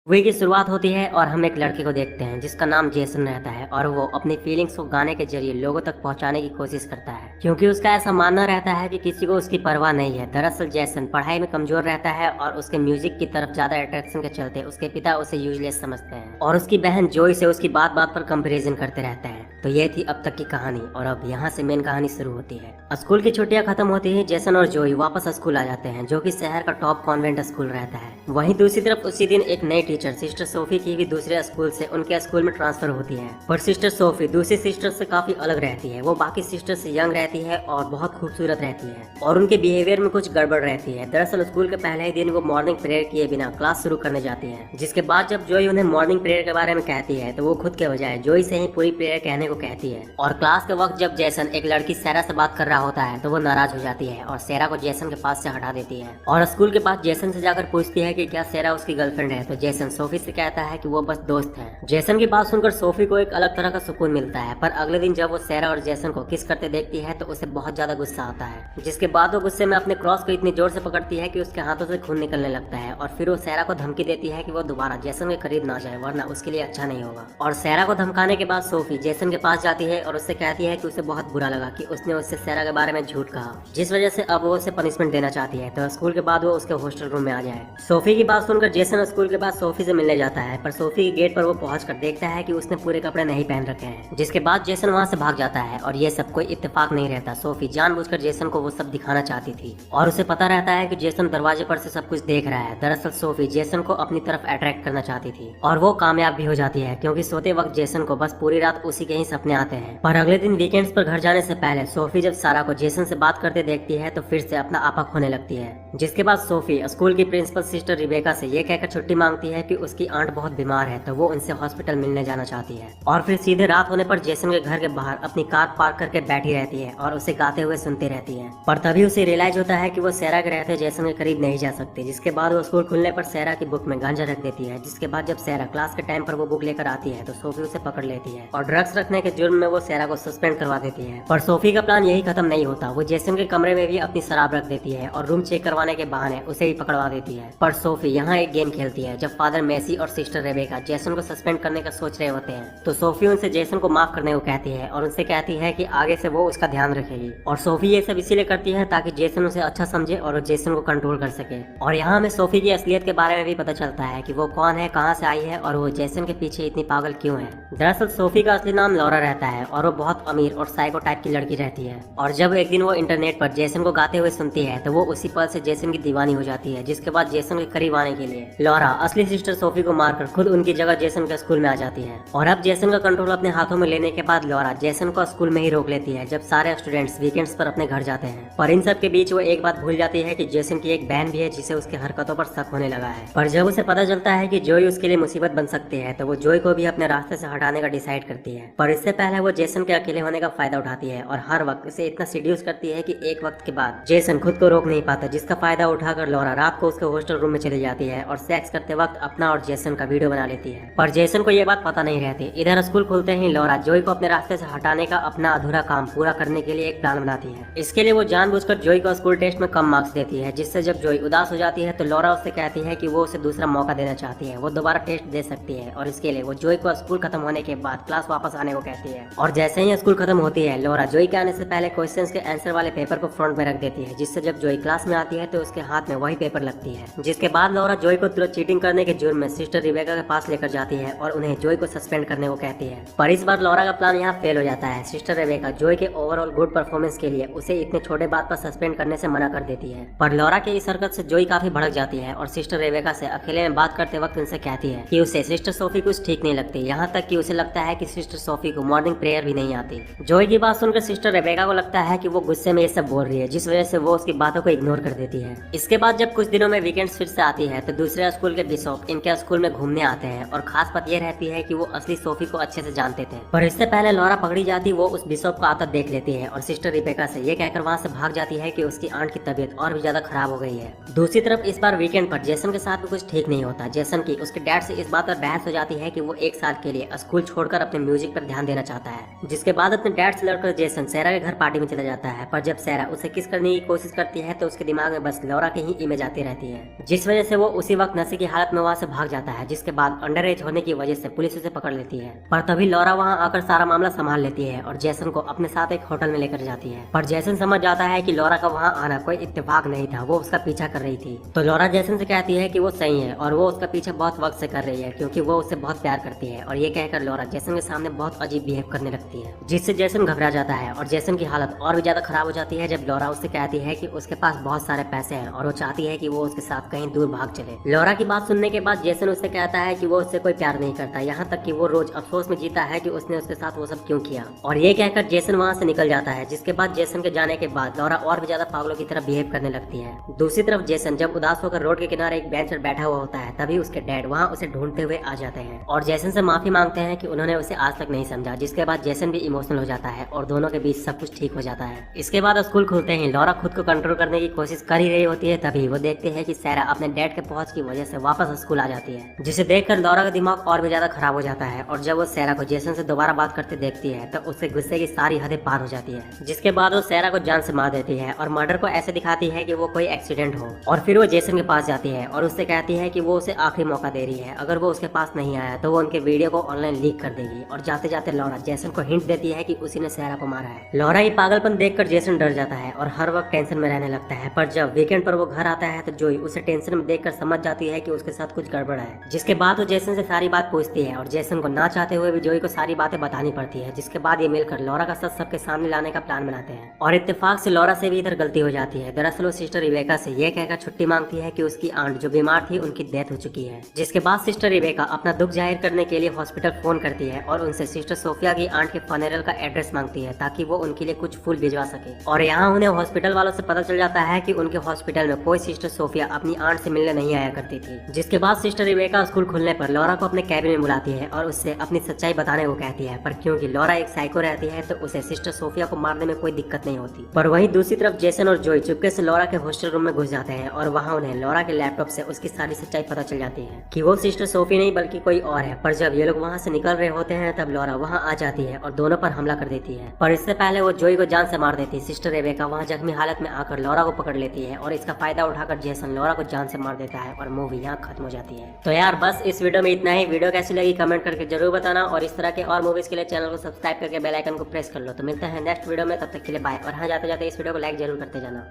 Movie की शुरुआत होती है और हम एक लड़के को देखते हैं जिसका नाम जेसन रहता है और वो अपनी फीलिंग्स को गाने के जरिए लोगों तक पहुंचाने की कोशिश करता है क्योंकि उसका ऐसा मानना रहता है कि किसी को उसकी परवाह नहीं है। दरअसल जेसन पढ़ाई में कमजोर रहता है और उसके म्यूजिक की तरफ ज्यादा अट्रैक्शन के चलते उसके पिता उसे यूजलेस समझते हैं और उसकी बहन जोई से उसकी बात बात पर कंपेरिजन करते रहते हैं। तो ये थी अब तक की कहानी और अब यहाँ से मेन कहानी शुरू होती है। स्कूल की छुट्टियां खत्म होती है, जेसन और जोई वापस स्कूल आ जाते हैं जो कि शहर का टॉप कॉन्वेंट स्कूल रहता है। वहीं दूसरी तरफ उसी दिन एक नई टीचर सिस्टर सोफी की भी दूसरे स्कूल से उनके स्कूल में ट्रांसफर होती है। पर सिस्टर सोफी दूसरी सिस्टर से काफी अलग रहती है। वो बाकी सिस्टर से यंग रहती है और बहुत खूबसूरत रहती है और उनके बिहेवियर में कुछ गड़बड़ रहती है। दरअसल स्कूल के पहले ही दिन वो मॉर्निंग प्रेयर किए बिना क्लास शुरू करने जाती है, जिसके बाद जब जोई उन्हें मॉर्निंग प्रेयर के बारे में कहती है तो वो खुद के बजाय जोई से ही पूरी प्रेयर कहने को कहती है। और क्लास के वक्त जब जेसन एक लड़की सैरा से बात कर रहा होता है तो वो नाराज हो जाती है और सैरा को जेसन के पास से हटा देती है और स्कूल के पास जेसन से जाकर पूछती है कि क्या सैरा उसकी गर्लफ्रेंड है। तो जेसन सोफी से कहता है कि वो बस दोस्त है। जेसन की बात सुनकर सोफी को एक अलग तरह का सुकून मिलता है, पर अगले दिन जब वो सैरा और जेसन को किस करते देखती है तो उसे बहुत ज्यादा गुस्सा आता है, जिसके बाद वो गुस्से में अपने क्रॉस को इतनी जोर से पकड़ती है कि उसके हाथों से खून निकलने लगता है और फिर वो सैरा को धमकी देती है कि वो दोबारा जेसन के करीब ना जाए वरना उसके लिए अच्छा नहीं होगा। और सैरा को धमकाने के बाद सोफी जेसन के पास जाती है और उससे कहती है कि उसे बहुत बुरा लगा कि उसने उससे सैरा के बारे में झूठ कहा, जिस वजह से अब वो उसे पनिशमेंट देना चाहती है तो स्कूल के बाद वो उसके हॉस्टल रूम में आ जाए। सोफी की बात सुनकर जेसन स्कूल के बाद सोफी से मिलने जाता है, पर सोफी के गेट पर वो पहुंचकर देखता है कि उसने पूरे कपड़े नहीं पहन रखे हैं, जिसके बाद जेसन वहां से भाग जाता है। और ये सब कोई इत्तेफाक नहीं रहता, सोफी जानबूझकर जेसन को वो सब दिखाना चाहती थी और उसे पता रहता है कि जेसन दरवाजे पर से सब कुछ देख रहा है। दरअसल सोफी जेसन को अपनी तरफ अट्रैक्ट करना चाहती थी और वो कामयाब भी हो जाती है क्योंकि सोते वक्त जेसन को बस पूरी रात उसी के ही सपने आते हैं। पर अगले दिन वीकेंड्स पर घर जाने से पहले सोफी जब सारा को जेसन से बात करते देखती है तो फिर से अपना आपा खोने लगती है, जिसके बाद सोफी स्कूल की प्रिंसिपल सिस्टर रिबेका से ये कहकर छुट्टी मांगती है कि उसकी आंट बहुत बीमार है तो वो उनसे हॉस्पिटल मिलने जाना चाहती है। और फिर सीधे रात होने पर जेसन के घर के बाहर अपनी कार पार्क करके बैठी रहती है और उसे गाते हुए सुनती रहती है। पर तभी उसे रियलाइज होता है कि वो सैरा के रहते जेसन के करीब नहीं जा सकती, जिसके बाद वो स्कूल खुलने पर सैरा की बुक में गांजा रख देती है। जिसके बाद जब सैरा क्लास के टाइम पर वो बुक लेकर आती है तो सोफी उसे पकड़ लेती है और ड्रग्स रखने के जुर्म में वो सैरा को सस्पेंड करवा देती है। पर सोफी का प्लान यही खत्म नहीं होता, वो जेसन के कमरे में भी अपनी शराब रख देती है और रूम चेक करवाने के बहाने उसे भी पकड़वा देती है। पर सोफी यहाँ एक गेम खेलती है। जब फादर मेसी और सिस्टर रेबेका जेसन को सस्पेंड करने का सोच रहे होते हैं तो सोफी उनसे जेसन को माफ करने को कहती है और उनसे कहती है कि आगे से वो उसका ध्यान रखेगी। और सोफी ये सब इसीलिए करती है ताकि जेसन उसे अच्छा समझे और वो जेसन को कंट्रोल कर सके। और यहाँ हमें सोफी की असलियत के बारे में भी पता चलता है कि वो कौन है, कहाँ से आई है और वो जेसन के पीछे इतनी पागल क्यों है। दरअसल सोफी का असली नाम लॉरा रहता है और वो बहुत अमीर और साइको टाइप की लड़की रहती है। और जब एक दिन वो इंटरनेट पर जेसन को गाते हुए सुनती है तो वो उसी पल से जेसन की दीवानी हो जाती है, जिसके बाद जेसन के करीब आने के लिए लॉरा असली सिस्टर सोफी को मारकर खुद उनकी जगह जेसन के स्कूल में आ जाती है। और अब जेसन का कंट्रोल अपने हाथों में लेने के बाद लॉरा जेसन को स्कूल में ही रोक लेती है जब सारे स्टूडेंट्स वीकेंड्स पर अपने घर जाते हैं। पर इन सब के बीच वो एक बात भूल जाती है कि जेसन की एक बहन भी है जिसे उसके हरकतों पर शक होने लगा है। पर जब उसे पता चलता है कि जोई उसके लिए मुसीबत बन सकती है तो वो जोई को भी अपने रास्ते से हटाने का डिसाइड करती है। पर इससे पहले वो जेसन के अकेले होने का फायदा उठाती है और हर वक्त उसे इतना सीड्यूस करती है कि एक वक्त के बाद जेसन खुद को रोक नहीं पाता, जिसका फायदा उठाकर लॉरा रात को उसके हॉस्टल रूम में चली जाती है और सेक्स करते वक्त अपना और जेसन का वीडियो बना लेती है। पर जेसन को ये बात पता नहीं रहती। इधर स्कूल खुलते ही लॉरा जोई को अपने रास्ते से हटाने का अपना अधूरा काम पूरा करने के लिए एक प्लान बनाती है। इसके लिए वो जानबूझकर जोई को स्कूल टेस्ट में कम मार्क्स देती है, जिससे जब जोई उदास हो जाती है तो लॉरा उससे कहती है कि वो उसे दूसरा मौका देना चाहती है, वो दोबारा टेस्ट दे सकती है। और इसके लिए वो जोई को स्कूल खत्म होने के बाद क्लास वापस आने को कहती है। और जैसे ही स्कूल खत्म होती है लॉरा जोई के आने से पहले क्वेश्चंस के आंसर वाले पेपर को फ्रंट में रख देती है, जिससे जब जोई क्लास में आती है तो उसके हाथ में वही पेपर लगती है। जिसके बाद लॉरा जोई को तुरंत चीटिंग करने के जुर्म में सिस्टर रिबेका के पास लेकर जाती है और उन्हें जोई को सस्पेंड करने को कहती है। पर इस बार लॉरा का प्लान यहाँ फेल हो जाता है। सिस्टर रिबेका जोई के ओवरऑल गुड परफॉर्मेंस के लिए उसे इतने छोटे बात पर सस्पेंड करने से मना कर देती है। पर लॉरा के इस हरकत से जोई काफी भड़क जाती है और सिस्टर रिबेका से अकेले में बात करते वक्त उनसे कहती है कि उसे सिस्टर सोफी कुछ ठीक नहीं लगती, यहाँ तक कि उसे लगता है कि सिस्टर सोफी को मॉर्निंग प्रेयर भी नहीं आती। जोई की बात सुनकर सिस्टर रिबेका को लगता है कि वो गुस्से में ये सब बोल रही है, जिस वजह से वो उसकी बातों को इग्नोर कर देती है। इसके बाद जब कुछ दिनों में वीकेंड्स फिर से आती है तो दूसरे स्कूल के बिशप इनके स्कूल में घूमने आते हैं और खास बात ये रहती है कि वो असली सोफी को अच्छे से जानते थे। पर इससे पहले लॉरा पकड़ी जाती वो उस बिशप को आता देख लेती है और सिस्टर रिबेका से ये कहकर वहाँ से भाग जाती है कि उसकी आंट की तबीयत और भी ज्यादा खराब हो गई है। दूसरी तरफ इस बार वीकेंड पर जेसन के साथ भी कुछ ठीक नहीं होता। जेसन की उसके डैड से इस बात पर बहस हो जाती है कि वो एक साल के लिए स्कूल छोड़कर अपने म्यूजिक पर ध्यान देना चाहता है, जिसके बाद अपने डैड से लड़कर जेसन सैरा के घर पार्टी में चला जाता है। पर जब सैरा उसे किस करने की कोशिश करती है तो उसके दिमाग में बस लॉरा की ही इमेज आती रहती है, जिस वजह से वो उसी वक्त नशे की हालत में वहाँ से भाग जाता है, जिसके बाद अंडर एज होने की वजह से पुलिस उसे पकड़ लेती है। पर तभी लॉरा वहाँ आकर सारा मामला संभाल लेती है और जेसन को अपने साथ एक होटल में लेकर जाती है। पर जेसन समझ जाता है कि लॉरा का वहाँ आना कोई इत्तेफाक नहीं था, वो उसका पीछा कर रही थी। तो लॉरा जेसन से कहती है कि वो सही है और वो उसका पीछा बहुत वक्त से कर रही है क्योंकि वो उससे बहुत प्यार करती है। और ये कहकर लॉरा जेसन के सामने बहुत अजीब बिहेव करने लगती है, जिससे जेसन घबरा जाता है और जेसन की हालत और भी ज्यादा खराब हो जाती है जब लॉरा उससे कहती है कि उसके पास बहुत सारे पैसे हैं और वो चाहती है कि वो उसके साथ कहीं दूर भाग चले। लॉरा की बात सुनने के बाद जेसन उससे कहता है कि वो उससे कोई प्यार नहीं करता, यहाँ तक कि वो रोज अफसोस में जीता है कि उसने उसके साथ वो सब क्यों किया। और ये कहकर जेसन वहाँ से निकल जाता है, जिसके बाद जेसन के जाने के बाद लॉरा और भी ज्यादा पागलों की तरह बिहेव करने लगती है। दूसरी तरफ जेसन जब उदास होकर रोड के किनारे एक बेंच पर बैठा हुआ होता है, तभी उसके डैड वहाँ उसे ढूंढते हुए आ जाते हैं और जेसन से माफी मांगते हैं कि उन्होंने उसे आज तक नहीं समझा। जिसके बाद जेसन भी इमोशनल हो जाता है और दोनों के बीच सब कुछ ठीक हो जाता है। इसके बाद स्कूल खुलते ही लॉरा खुद को कंट्रोल करने की कोशिश कर ही रही होती है, तभी वो देखते हैं कि सैरा अपने डैड के पहुंच की वजह से वापस स्कूल आ जाती है, जिसे देखकर लॉरा का दिमाग और भी ज्यादा खराब हो जाता है। और जब वो सैरा को जेसन से दोबारा बात करते देखती है तो उससे गुस्से की सारी हदें पार हो जाती है, जिसके बाद वो सैरा को जान से मार देती है और मर्डर को ऐसे दिखाती है कि वो कोई एक्सीडेंट हो। और फिर वो जेसन के पास जाती है और उससे कहती है कि वो उसे आखिरी मौका दे रही है, अगर वो उसके पास नहीं आया तो वो उनके वीडियो को ऑनलाइन लीक कर देगी। और जाते जाते लॉरा जेसन को हिंट देती है कि उसी ने सैरा को मारा है। लॉरा ये पागलपन देखकर जेसन डर जाता है और हर वक्त टेंशन में रहने लगता है। पर जब वीकेंड पर वो घर आता है तो जोई उसे टेंशन में देखकर समझ जाती है कि उसके साथ कुछ गड़बड़ है, जिसके बाद वो जेसन से सारी बात पूछती है और जेसन को ना चाहते हुए भी जोई को सारी बातें बतानी पड़ती है। जिसके बाद ये मिलकर लॉरा का सच सबके सामने लाने का प्लान बनाते हैं और इत्तेफाक से लॉरा से भी इधर गलती हो जाती है। दरअसल वो सिस्टर रिबेका से ये कहकर छुट्टी मांगती है कि उसकी आंट जो बीमार थी उनकी डेथ हो चुकी है। जिसके बाद सिस्टर रिबेका अपना दुख जाहिर करने के लिए हॉस्पिटल फोन करती है और उनसे सिस्टर सोफिया की आंट के फनरल का एड्रेस मांगती है ताकि वो उनके लिए कुछ फूल भिजवा सके। और यहाँ उन्हें हॉस्पिटल वालों से पता चल जाता है कि उनके हॉस्पिटल में कोई सिस्टर सोफिया अपनी आंट से मिलने नहीं आया करती थी। जिसके बाद सिस्टर रिबेका स्कूल खुलने पर लॉरा को अपने कैबिन में बुलाती है और उससे अपनी सच्चाई बताने को कहती है। पर क्योंकि लॉरा एक साइको रहती है तो उसे सिस्टर सोफिया को मारने में कोई दिक्कत नहीं होती। पर वहीं दूसरी तरफ जेसन और जोई चुपके से लॉरा के हॉस्टल रूम में घुस जाते हैं और वहाँ उन्हें लॉरा के लैपटॉप से उसकी सारी सच्चाई पता चल जाती है कि वो सिस्टर सोफी नहीं बल्कि कोई और है। पर जब ये लोग वहाँ से निकल रहे होते हैं तब लॉरा वहाँ आ जाती है और दोनों पर हमला कर देती है। पर इससे पहले वो जोई को जान से मार देती है। सिस्टर रेबेका वहाँ जख्मी हालत में आकर लॉरा को पकड़ लेती है और इसका फायदा उठाकर जेसन लॉरा को जान से मार देता है और मूवी यहाँ खत्म हो जाती है। तो यार बस इस वीडियो में इतना ही। वीडियो कैसी लगी कमेंट करके जरूर बताना और इस तरह के और मूवीज के लिए चैनल को सब्सक्राइब करके बेल आइकन को प्रेस कर लो। तो मिलते हैं नेक्स्ट वीडियो में, तब तक के लिए बाय। और हाँ, जाते जाते इस वीडियो को लाइक जरूर करते जाना।